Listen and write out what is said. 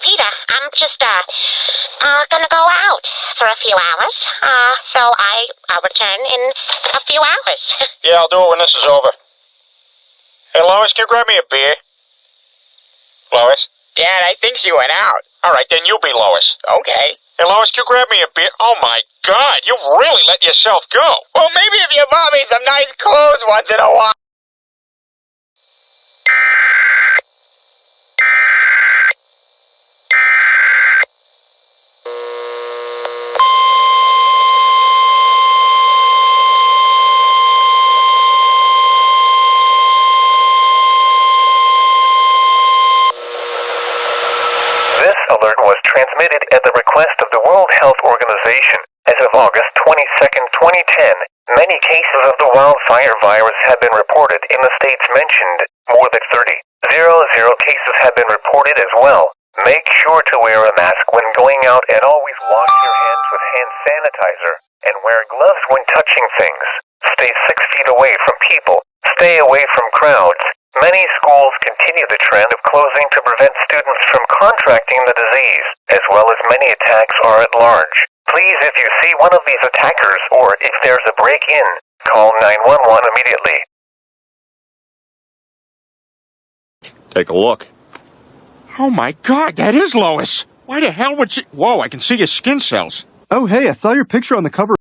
Peter, I'm just, gonna go out for a few hours. So I'll return in a few hours. Yeah, I'll do it when this is over. Hey, Lois, can you grab me a beer? Lois? Dad, I think she went out. All right, then you be Lois. Okay. Hey, Lois, can you grab me a beer? Oh, my God, you've really let yourself go. Well, maybe if you bought me some nice clothes once in a while. This alert was transmitted at the request of the World Health Organization. As of August 22nd, 2010, many cases of the wildfire virus have been reported in the states mentioned. More than 30. 00 cases have been reported as well. Make sure to wear a mask when going out and always wash your hands with hand sanitizer and wear gloves when touching things. Stay 6 feet away from people. Stay away from crowds. Many schools continue the trend of closing to prevent students from contracting the disease, as well as many attacks are at large. Please, if you see one of these attackers or if there's a break-in, call 911 immediately. Take a look. Oh, my God, that is Lois. Why the hell would she... Whoa, I can see your skin cells. Oh, hey, I saw your picture on the cover.